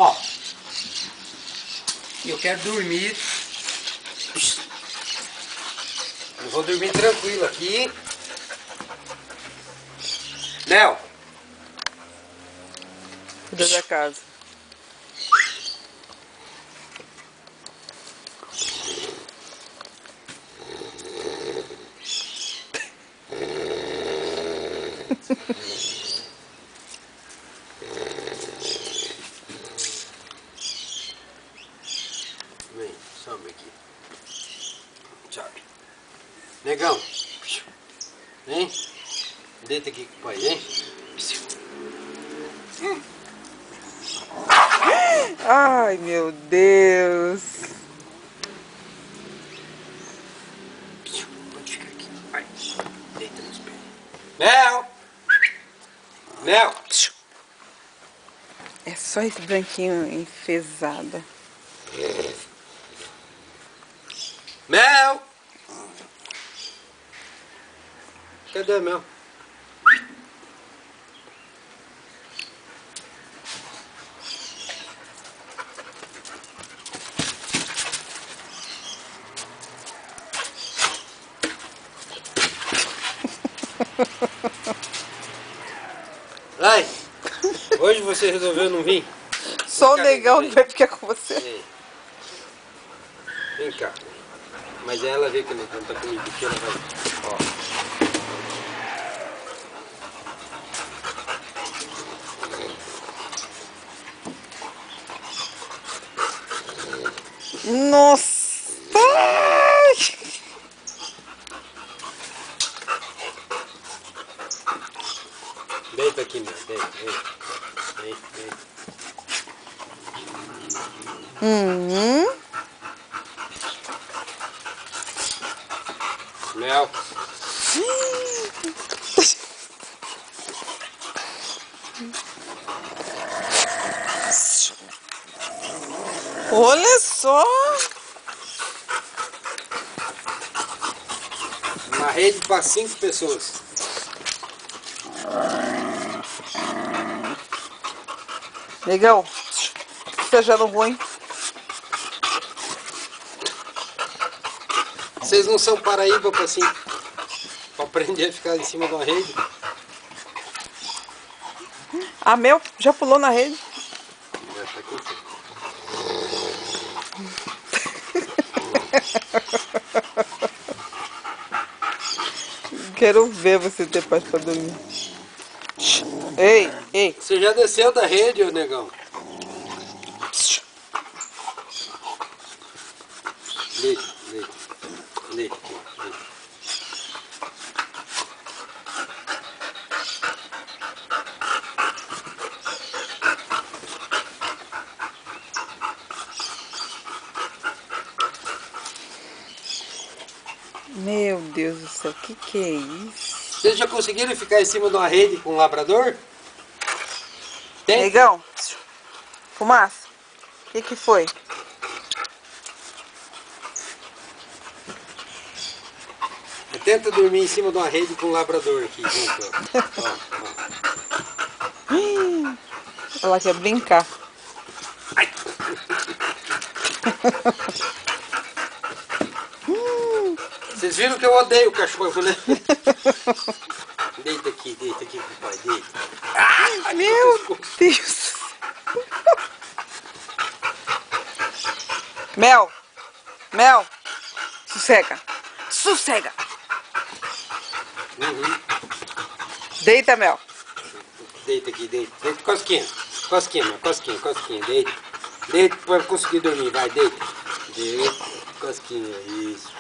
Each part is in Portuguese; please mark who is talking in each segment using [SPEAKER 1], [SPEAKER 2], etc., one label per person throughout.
[SPEAKER 1] Ó. Eu quero dormir. Eu vou dormir tranquilo aqui. Mel.
[SPEAKER 2] Cuida da casa.
[SPEAKER 1] Vem, sobe aqui. Sobe. Negão. Vem. Deita aqui com o pai, vem.
[SPEAKER 2] Ai, meu Deus.
[SPEAKER 1] Pode ficar aqui. Vai. Deita nos pés. Mel! Mel!
[SPEAKER 2] É só esse branquinho enfesado.
[SPEAKER 1] Mel! Cadê a Mel? Ai, hoje você resolveu não vir?
[SPEAKER 2] Só o
[SPEAKER 1] Vem cá,
[SPEAKER 2] negão
[SPEAKER 1] vem.
[SPEAKER 2] não vai ficar com você.
[SPEAKER 1] Vem. Vem cá. Mas ela vê que ele não tá comigo, que ela vai. Ó.
[SPEAKER 2] Nossa! Ai!
[SPEAKER 1] Deita aqui, meu. Deita, vem. Vem. Mel.
[SPEAKER 2] Olha só!
[SPEAKER 1] Uma rede para 5 pessoas.
[SPEAKER 2] Negão, você achando ruim?
[SPEAKER 1] Vocês não são Paraíba para assim, para aprender a ficar em cima de uma rede?
[SPEAKER 2] A Mel já pulou na rede.
[SPEAKER 1] Já tá aqui.
[SPEAKER 2] Quero ver você ter paz pra dormir. Ei, ei.
[SPEAKER 1] Você já desceu da rede, ô negão? Deita, deita. Deita aqui, deita.
[SPEAKER 2] Meu Deus do céu, que é isso?
[SPEAKER 1] Vocês já conseguiram ficar em cima de uma rede com um labrador? Tem?
[SPEAKER 2] Negão, fumaça, o que foi?
[SPEAKER 1] Tenta dormir em cima de uma rede com um labrador aqui junto, ó.
[SPEAKER 2] Ela quer brincar.
[SPEAKER 1] Vocês viram que eu odeio cachorro, né? Deita aqui, papai, deita. Ah,
[SPEAKER 2] Meu Deus. Mel, Mel, sossega, sossega.
[SPEAKER 1] Uhum.
[SPEAKER 2] Deita, Mel.
[SPEAKER 1] Deita aqui, deita. Deita, cosquinha. Cosquinha. Deita. Deita para conseguir dormir, vai, deita. Deita, cosquinha, isso.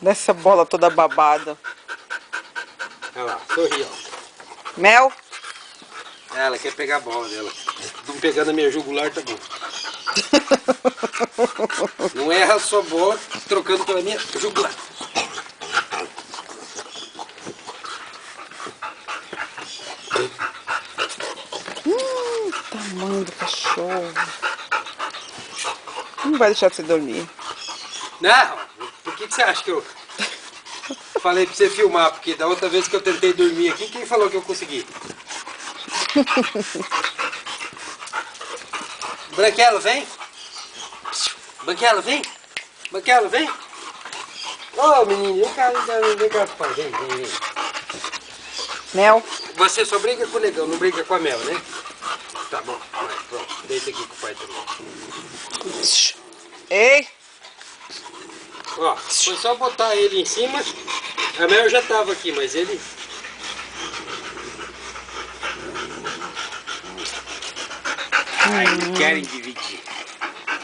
[SPEAKER 2] Nessa bola toda babada.
[SPEAKER 1] Olha lá, sorri, ó.
[SPEAKER 2] Mel.
[SPEAKER 1] Ela quer pegar a bola dela. Não pegando a minha jugular, tá bom. Não erra a sua bola trocando pela minha jugular.
[SPEAKER 2] Tamanho do cachorro. Não vai deixar você dormir.
[SPEAKER 1] Não, por que você acha que eu falei pra você filmar? Porque da outra vez que eu tentei dormir aqui, quem falou que eu consegui? Branquelo, vem. Branquelo, vem. Branquelo, vem. Ô, menino, vem cá, pai. Vem.
[SPEAKER 2] Mel.
[SPEAKER 1] Você só briga com o negão, não briga com a Mel, né? Tá bom, vai, pronto. Deita aqui com o pai também.
[SPEAKER 2] Ei.
[SPEAKER 1] Ó, foi só botar ele em cima. A Mel já tava aqui, mas ele... Ai, não querem dividir.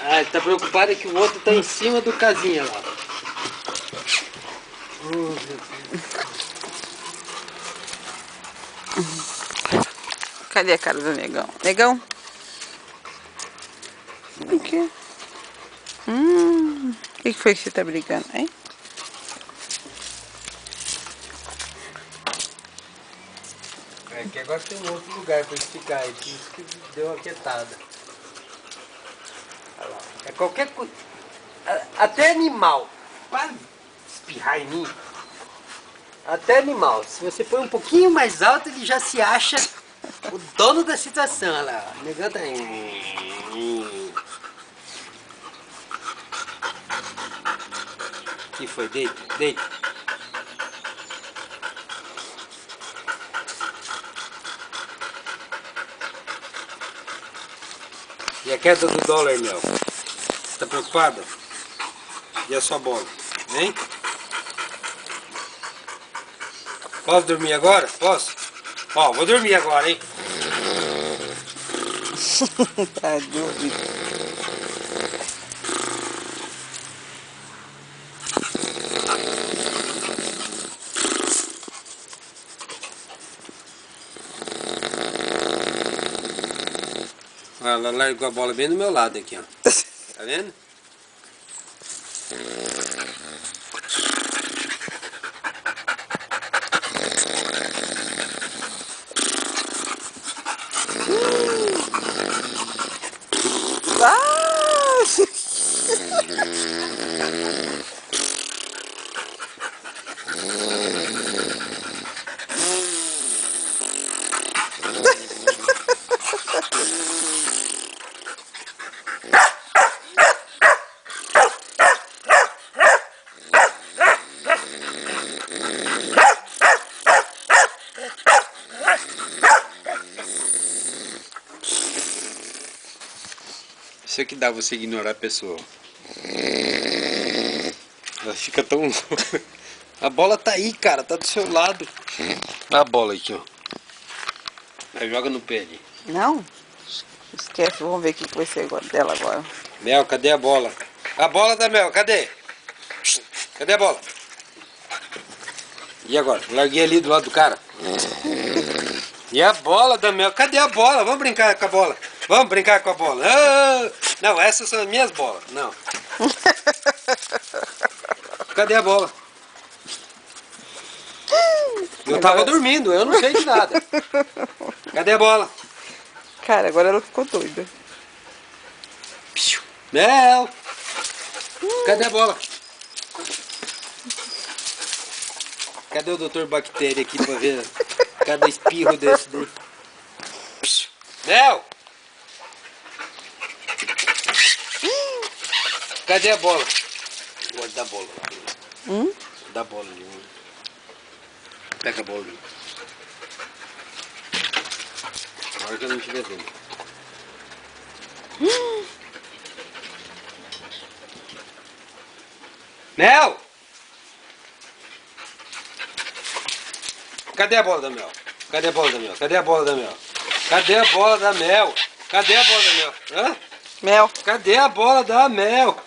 [SPEAKER 1] Ah, ele tá preocupado é que o outro tá em cima do casinha lá.
[SPEAKER 2] Cadê a cara do negão? Negão? O quê? O que foi que você tá brigando, hein?
[SPEAKER 1] É que agora tem um outro lugar pra ele ficar. Ele disse que deu uma quietada. Olha lá. É qualquer coisa. Até animal. Para de espirrar em mim. Até animal. Se você põe um pouquinho mais alto, ele já se acha o dono da situação. Olha lá. O negão tá... Que foi? Deita. E a queda do dólar, Mel? Você tá preocupada? E a sua bola? Vem? Posso dormir agora? Posso? Ó, vou dormir agora, hein?
[SPEAKER 2] Tá dúvida.
[SPEAKER 1] Ela largou a bola bem do meu lado aqui, ó. Tá vendo? Isso é que dá você ignorar a pessoa. Ela fica tão... A bola tá aí, cara. Tá do seu lado. Olha a bola aqui, ó. Aí joga no pé ali.
[SPEAKER 2] Não? Esquece, vamos ver o que vai ser dela agora.
[SPEAKER 1] Mel, cadê a bola? A bola da Mel, cadê? Cadê a bola? E agora? Larguei ali do lado do cara. E a bola da Mel? Cadê a bola? Vamos brincar com a bola. Vamos brincar com a bola. Ah, não, essas são as minhas bolas. Não. Cadê a bola? Eu tava dormindo, eu não sei de nada. Cadê a bola?
[SPEAKER 2] Cara, agora ela ficou doida.
[SPEAKER 1] Mel! Cadê a bola? Cadê o Dr. Bactéria aqui pra ver cada espirro desse daí? Mel! Cadê a bola? Olha, dá a bola. Dá a bola ali. Pega a bola ali. Na hora que eu não estiver vendo. Mel! Cadê a bola da Mel? Cadê a bola da Mel? Cadê a bola da Mel? Cadê a bola da Mel? Cadê a bola da Mel? Hã?
[SPEAKER 2] Mel.
[SPEAKER 1] Cadê a bola da Mel?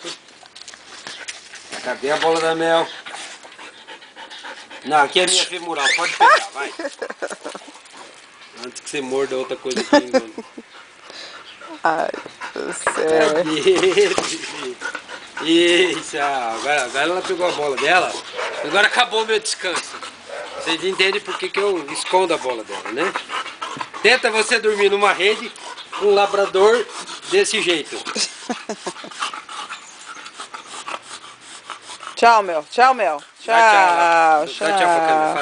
[SPEAKER 1] Cadê a bola da Mel? Não, aqui é minha femoral, pode pegar, vai. Antes que você morda outra coisa aqui, mano.
[SPEAKER 2] Ai, do céu.
[SPEAKER 1] Isso, agora ela pegou a bola dela. Agora acabou o meu descanso. Vocês entendem por que eu escondo a bola dela, né? Tenta você dormir numa rede com um labrador desse jeito.
[SPEAKER 2] Tchau, Mel. Tchau, Mel.
[SPEAKER 1] Tchau,
[SPEAKER 2] Tchau.
[SPEAKER 1] tchau pra câmera.